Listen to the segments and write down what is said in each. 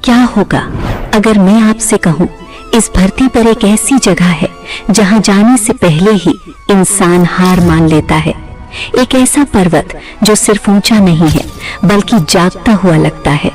क्या होगा अगर मैं आपसे कहूं, इस धरती पर एक ऐसी जगह है जहां जाने से पहले ही इंसान हार मान लेता है। एक ऐसा पर्वत जो सिर्फ ऊंचा नहीं है बल्कि जागता हुआ लगता है,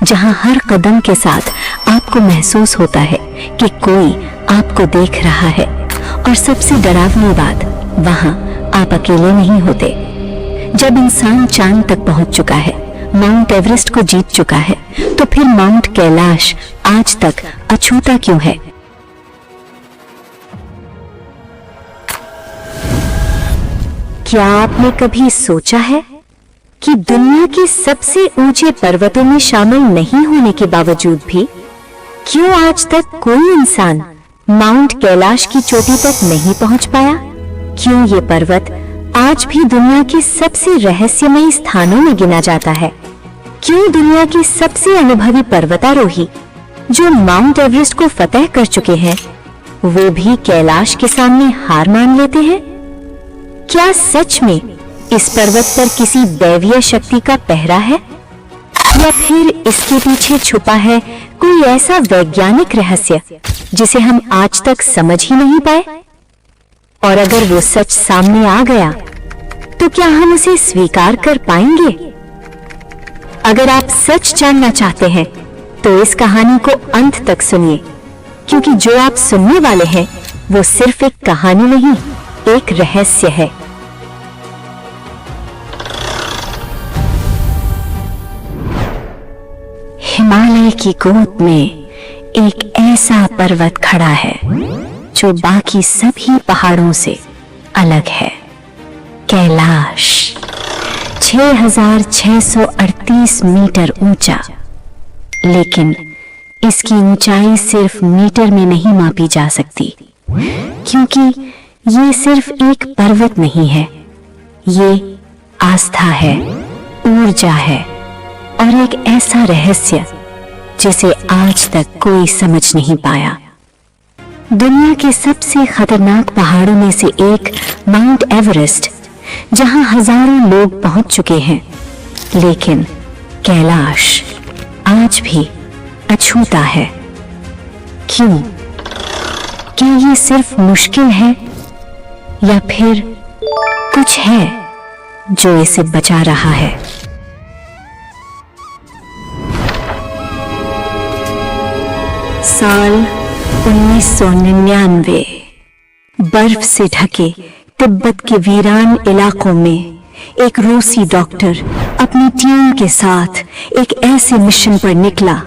जहां हर कदम के साथ आपको महसूस होता है कि कोई आपको देख रहा है। और सबसे डरावनी बात, वहां आप अकेले नहीं होते। जब इंसान चांद तक पहुंच चुका है, माउंट एवरेस्ट को जीत चुका है, तो फिर माउंट कैलाश आज तक अछूता क्यों है? क्या आपने कभी सोचा है कि दुनिया के सबसे ऊंचे पर्वतों में शामिल नहीं होने के बावजूद भी क्यों आज तक कोई इंसान माउंट कैलाश की चोटी तक नहीं पहुंच पाया? क्यों ये पर्वत आज भी दुनिया के सबसे रहस्यमयी स्थानों में गिना जाता है? क्यों दुनिया के सबसे अनुभवी पर्वतारोही जो माउंट एवरेस्ट को फतह कर चुके हैं, वो भी कैलाश के सामने हार मान लेते हैं? क्या सच में इस पर्वत पर किसी दैवीय शक्ति का पहरा है, या फिर इसके पीछे छुपा है कोई ऐसा वैज्ञानिक रहस्य जिसे हम आज तक समझ ही नहीं पाए? और अगर वो सच सामने आ गया तो क्या हम उसे स्वीकार कर पाएंगे? अगर आप सच जानना चाहते हैं तो इस कहानी को अंत तक सुनिए, क्योंकि जो आप सुनने वाले हैं वो सिर्फ एक कहानी नहीं, एक रहस्य है। हिमालय की गोद में एक ऐसा पर्वत खड़ा है जो बाकी सभी पहाड़ों से अलग है। कैलाश 6638 मीटर ऊंचा, लेकिन इसकी ऊंचाई सिर्फ मीटर में नहीं मापी जा सकती, क्योंकि ये सिर्फ एक पर्वत नहीं है, ये आस्था है, ऊर्जा है और एक ऐसा रहस्य जिसे आज तक कोई समझ नहीं पाया। दुनिया के सबसे खतरनाक पहाड़ों में से एक माउंट एवरेस्ट, जहां हजारों लोग पहुंच चुके हैं, लेकिन कैलाश आज भी अछूता है। क्यों? क्या ये सिर्फ मुश्किल है, या फिर कुछ है जो इसे बचा रहा है? साल 1999, बर्फ से ढके तिब्बत के वीरान इलाकों में एक रूसी डॉक्टर अपनी टीम के साथ एक ऐसे मिशन पर निकला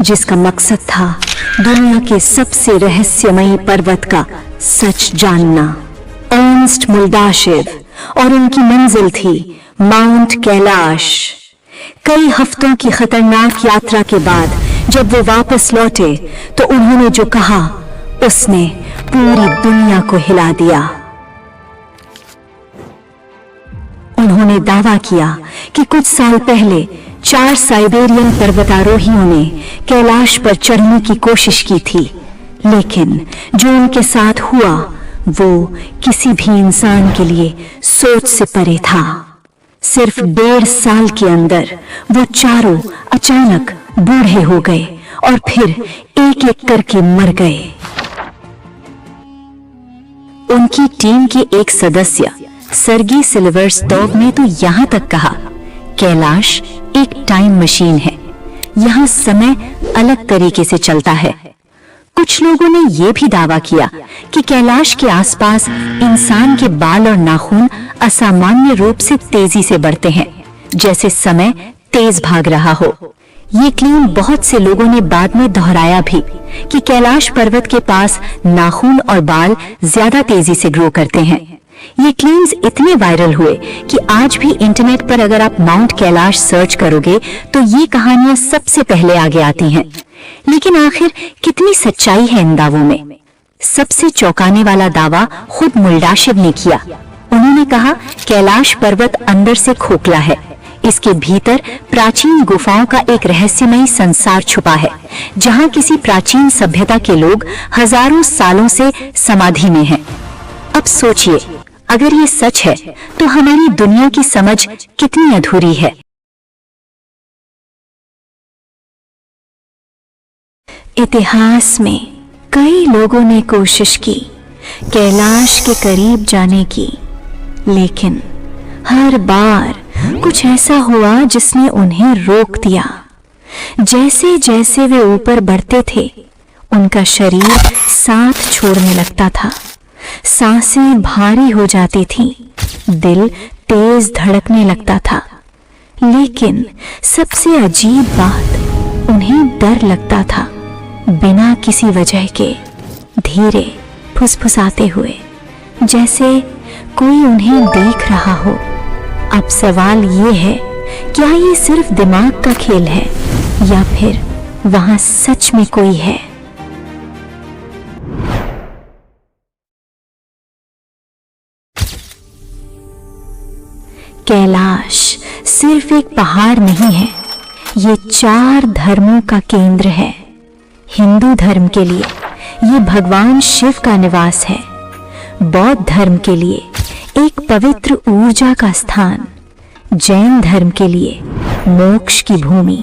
जिसका मकसद था दुनिया के सबसे रहस्यमयी पर्वत का सच जानना। अर्नस्ट मुल्डाशेव, और उनकी मंजिल थी माउंट कैलाश। कई हफ्तों की खतरनाक यात्रा के बाद जब वो वापस लौटे तो उन्होंने जो कहा उसने पूरी दुनिया को हिला दिया। उन्होंने दावा किया कि कुछ साल पहले 4 साइबेरियन पर्वतारोहियों ने कैलाश पर चढ़ने की कोशिश की थी, लेकिन जो उनके साथ हुआ वो किसी भी इंसान के लिए सोच से परे था। सिर्फ 1.5 साल के अंदर वो चारों अचानक बूढ़े हो गए और फिर एक एक करके मर गए। उनकी टीम के एक सदस्य सर्गी सिल्वर्सडॉग ने तो यहां तक कहा, कैलाश एक टाइम मशीन है, यहां समय अलग तरीके से चलता है। कुछ लोगों ने यह भी दावा किया कि कैलाश के आसपास इंसान के बाल और नाखून असामान्य रूप से तेजी से बढ़ते हैं, जैसे समय तेज भाग रहा हो। ये क्लेम बहुत से लोगों ने बाद में दोहराया भी कि कैलाश पर्वत के पास नाखून और बाल ज्यादा तेजी से ग्रो करते हैं। ये क्लेम्स इतने वायरल हुए कि आज भी इंटरनेट पर अगर आप माउंट कैलाश सर्च करोगे तो ये कहानियां सबसे पहले आगे आती हैं। लेकिन आखिर कितनी सच्चाई है इन दावों में? सबसे चौंकाने वाला दावा खुद मुल्डाशेव ने किया। उन्होंने कहा, कैलाश पर्वत अंदर से खोखला है, इसके भीतर प्राचीन गुफाओं का एक रहस्यमयी संसार छुपा है, जहां किसी प्राचीन सभ्यता के लोग हजारों सालों से समाधि में हैं। अब सोचिए, अगर ये सच है तो हमारी दुनिया की समझ कितनी अधूरी है। इतिहास में कई लोगों ने कोशिश की कैलाश के करीब जाने की, लेकिन हर बार कुछ ऐसा हुआ जिसने उन्हें रोक दिया। जैसे जैसे वे ऊपर बढ़ते थे, उनका शरीर साथ छोड़ने लगता था, सांसें भारी हो जाती थीं, दिल तेज धड़कने लगता था। लेकिन सबसे अजीब बात, उन्हें डर लगता था। बिना किसी वजह के धीरे फुसफुसाते हुए, जैसे कोई उन्हें देख रहा हो। अब सवाल ये है, क्या ये सिर्फ दिमाग का खेल है या फिर वहां सच में कोई है? कैलाश सिर्फ एक पहाड़ नहीं है, ये 4 धर्मों का केंद्र है। हिंदू धर्म के लिए ये भगवान शिव का निवास है, बौद्ध धर्म के लिए एक पवित्र ऊर्जा का स्थान, जैन धर्म के लिए मोक्ष की भूमि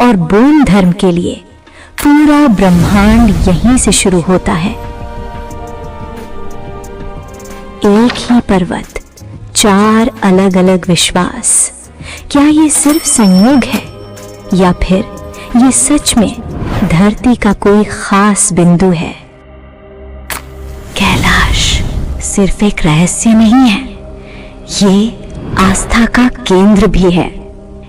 और बौद्ध धर्म के लिए पूरा ब्रह्मांड यहीं से शुरू होता है। एक ही पर्वत, 4 अलग अलग विश्वास। क्या ये सिर्फ संयोग है या फिर ये सच में धरती का कोई खास बिंदु है? कैलाश सिर्फ एक रहस्य नहीं है, ये आस्था का केंद्र भी है।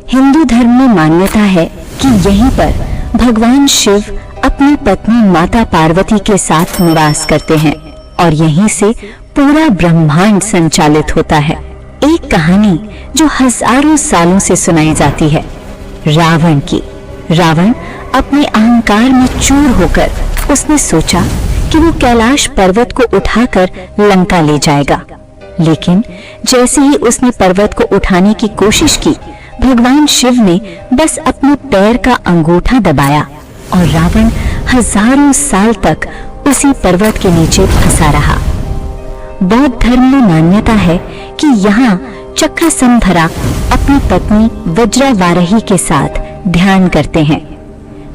हिंदू धर्म में मान्यता है कि यहीं पर भगवान शिव अपनी पत्नी माता पार्वती के साथ निवास करते हैं और यहीं से पूरा ब्रह्मांड संचालित होता है। एक कहानी जो हजारों सालों से सुनाई जाती है, रावण की। रावण अपने अहंकार में चूर होकर उसने सोचा कि वो कैलाश पर्वत को उठाकर लंका ले जाएगा। लेकिन जैसे ही उसने पर्वत को उठाने की कोशिश की, भगवान शिव ने बस अपने पैर का अंगूठा दबाया और रावण हजारों साल तक उसी पर्वत के नीचे फंसा रहा। बौद्ध धर्म में मान्यता है कि यहाँ चक्रसंधरा अपनी पत्नी वज्रवाराही के साथ ध्यान करते हैं।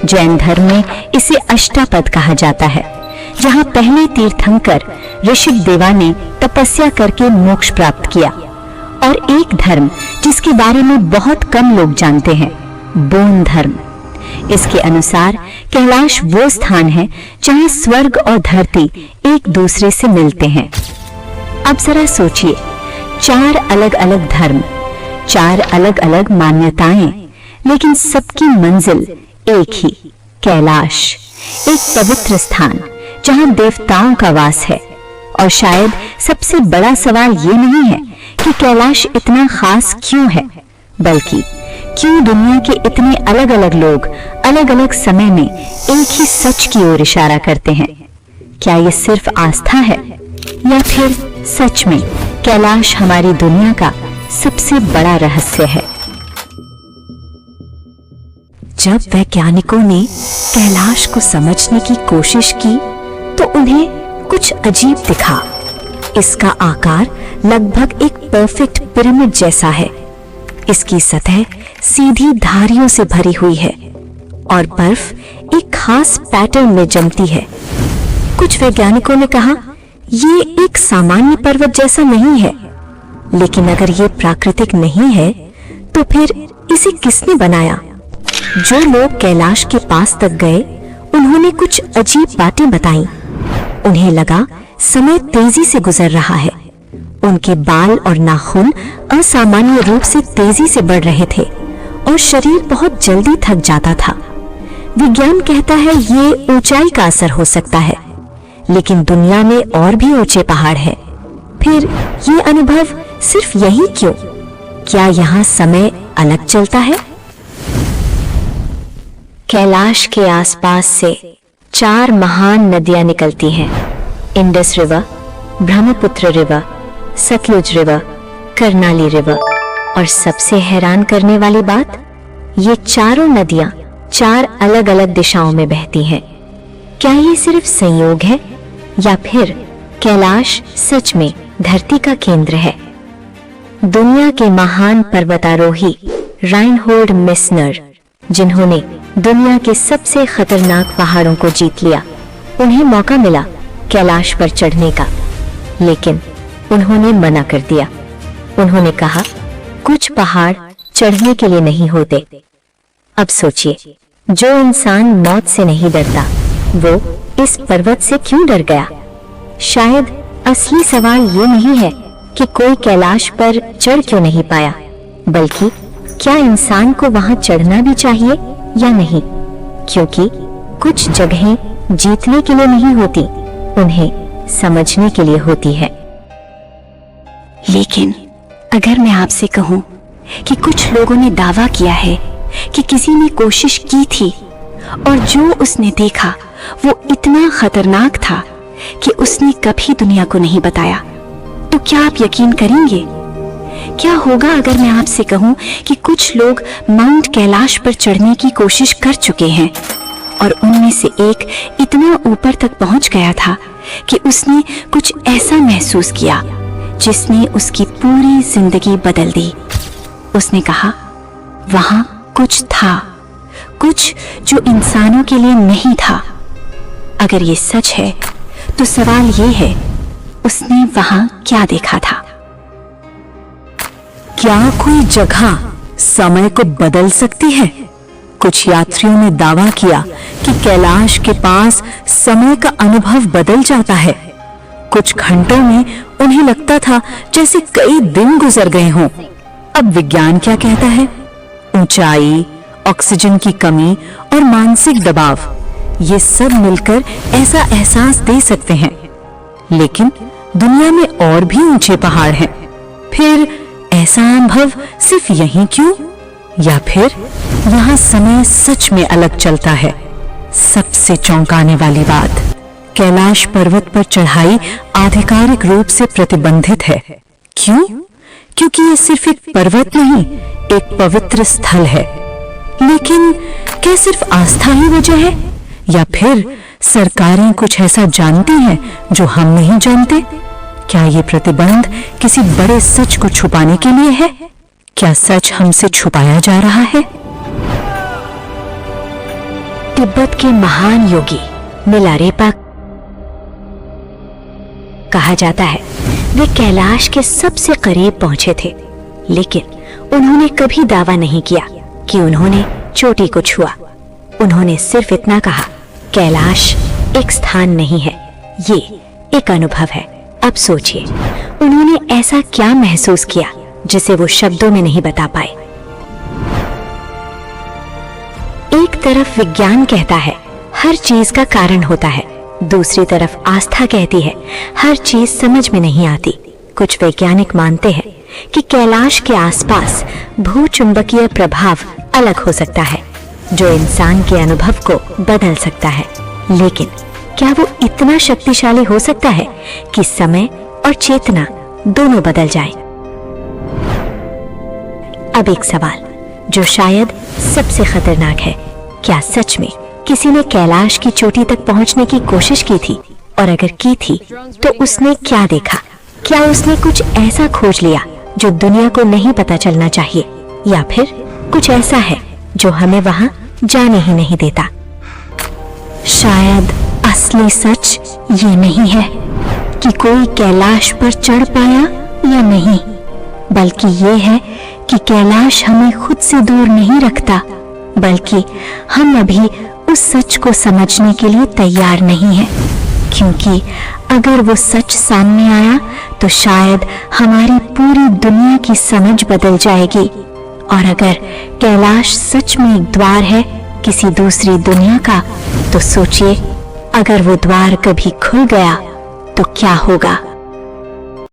जैन धर्म में इसे अष्टापद कहा जाता है, जहाँ पहले तीर्थंकर ऋषिदेवा ने तपस्या करके मोक्ष प्राप्त किया। और एक धर्म जिसके बारे में बहुत कम लोग जानते हैं, बौद्ध धर्म। इसके अनुसार कैलाश वो स्थान है जहाँ स्वर्ग और धरती एक दूसरे से मिलते हैं। अब जरा सोचिए, 4 अलग अलग धर्म, 4 अलग अलग मान्यताएं, लेकिन सबकी मंजिल एक ही, कैलाश। एक पवित्र स्थान जहां देवताओं का वास है। और शायद सबसे बड़ा सवाल ये नहीं है कि कैलाश इतना खास क्यों है, बल्कि क्यों दुनिया के इतने अलग अलग लोग अलग अलग समय में एक ही सच की ओर इशारा करते हैं? क्या ये सिर्फ आस्था है या फिर सच में कैलाश हमारी दुनिया का सबसे बड़ा रहस्य है? जब वैज्ञानिकों ने कैलाश को समझने की कोशिश की तो उन्हें कुछ अजीब दिखा। इसका आकार लगभग एक परफेक्ट पिरामिड जैसा है। इसकी सतह सीधी धारियों से भरी हुई है और बर्फ एक खास पैटर्न में जमती है। कुछ वैज्ञानिकों ने कहा, ये एक सामान्य पर्वत जैसा नहीं है। लेकिन अगर ये प्राकृतिक नहीं है तो फिर इसे किसने बनाया? जो लोग कैलाश के पास तक गए, उन्होंने कुछ अजीब बातें बताईं। उन्हें लगा समय तेजी से गुजर रहा है। उनके बाल और नाखून असामान्य रूप से तेजी से बढ़ रहे थे और शरीर बहुत जल्दी थक जाता था। विज्ञान कहता है ये ऊंचाई का असर हो सकता है, लेकिन दुनिया में और भी ऊंचे पहाड़ हैं। फिर ये अनुभव सिर्फ यही क्यों? क्या यहाँ समय अलग चलता है? कैलाश के आसपास से 4 महान नदियां निकलती हैं। Indus river, Brahmaputra river, Sutlej river, Karnali river. और सबसे हैरान करने वाली बात, ये चारों नदियां 4 अलग अलग दिशाओं में बहती हैं। क्या ये सिर्फ संयोग है या फिर कैलाश सच में धरती का केंद्र है? दुनिया के महान पर्वतारोही राइनहोल्ड मेस्नर जिन्होंने दुनिया के सबसे खतरनाक पहाड़ों को जीत लिया। उन्हें मौका मिला कैलाश पर चढ़ने का, लेकिन उन्होंने मना कर दिया। उन्होंने कहा, कुछ पहाड़ चढ़ने के लिए नहीं होते। अब सोचिए, जो इंसान मौत से नहीं डरता, वो इस पर्वत से क्यों डर गया? शायद असली सवाल ये नहीं है कि कोई कैलाश पर चढ़ क्यों नहीं पाया, बल्कि क्या इंसान को वहां चढ़ना भी चाहिए या नहीं? क्योंकि कुछ जगहें जीतने के लिए नहीं होती, उन्हें समझने के लिए होती है। लेकिन अगर मैं आपसे कहूं कि कुछ लोगों ने दावा किया है कि किसी ने कोशिश की थी और जो उसने देखा वो इतना खतरनाक था कि उसने कभी दुनिया को नहीं बताया, तो क्या आप यकीन करेंगे? क्या होगा अगर मैं आपसे कहूं कि कुछ लोग माउंट कैलाश पर चढ़ने की कोशिश कर चुके हैं और उनमें से एक इतना ऊपर तक पहुंच गया था कि उसने कुछ ऐसा महसूस किया जिसने उसकी पूरी जिंदगी बदल दी। उसने कहा, वहां कुछ था, कुछ जो इंसानों के लिए नहीं था। अगर ये सच है तो सवाल ये है, उसने वहां क्या देखा था? क्या कोई जगह समय को बदल सकती है? कुछ यात्रियों ने दावा किया कि कैलाश के पास समय का अनुभव बदल जाता है। कुछ घंटों में उन्हें लगता था जैसे कई दिन गुजर गए हों। अब विज्ञान क्या कहता है? ऊंचाई, ऑक्सीजन की कमी और मानसिक दबाव, ये सब मिलकर ऐसा एहसास दे सकते हैं। लेकिन दुनिया में और भी ऊंचे पहाड़ हैं। फिर ऐसा अनुभव सिर्फ यहीं क्यों? या फिर यहाँ समय सच में अलग चलता है? सबसे चौंकाने वाली बात, कैलाश पर्वत पर चढ़ाई आधिकारिक रूप से प्रतिबंधित है। क्यों? क्योंकि ये सिर्फ एक पर्वत नहीं, एक पवित्र स्थल है। लेकिन क्या सिर्फ आस्था ही वजह है, या फिर सरकारें कुछ ऐसा जानती हैं जो हम नहीं जानते? क्या ये प्रतिबंध किसी बड़े सच को छुपाने के लिए है? क्या सच हमसे छुपाया जा रहा है? तिब्बत के महान योगी मिलारेपा कहा जाता है, वे कैलाश के सबसे करीब पहुंचे थे, लेकिन उन्होंने कभी दावा नहीं किया कि उन्होंने चोटी को छुआ। उन्होंने सिर्फ इतना कहा, कैलाश एक स्थान नहीं है, ये एक अनुभव है। अब सोचिए, उन्होंने ऐसा क्या महसूस किया जिसे वो शब्दों में नहीं बता पाए। एक तरफ विज्ञान कहता है हर चीज का कारण होता है, दूसरी तरफ आस्था कहती है हर चीज समझ में नहीं आती। कुछ वैज्ञानिक मानते हैं कि कैलाश के आसपास भूचुंबकीय प्रभाव अलग हो सकता है जो इंसान के अनुभव को बदल सकता है। लेकिन क्या वो इतना शक्तिशाली हो सकता है कि समय और चेतना दोनों बदल जाए? अब एक सवाल जो शायद सबसे खतरनाक है, क्या सच में किसी ने कैलाश की चोटी तक पहुंचने की कोशिश की थी? और अगर की थी तो उसने क्या देखा? क्या उसने कुछ ऐसा खोज लिया जो दुनिया को नहीं पता चलना चाहिए, या फिर कुछ ऐसा है जो हमें वहां जाने ही नहीं देता? शायद असली सच ये नहीं है कि कोई कैलाश पर चढ़ पाया या नहीं, बल्कि ये है कि कैलाश हमें खुद से दूर नहीं रखता, बल्कि हम अभी उस सच को समझने के लिए तैयार नहीं हैं। क्योंकि अगर वो सच सामने आया तो शायद हमारी पूरी दुनिया की समझ बदल जाएगी। और अगर कैलाश सच में एक द्वार है किसी दूसरी दुनिया का, तो सोचिए, अगर वो द्वार कभी खुल गया तो क्या होगा?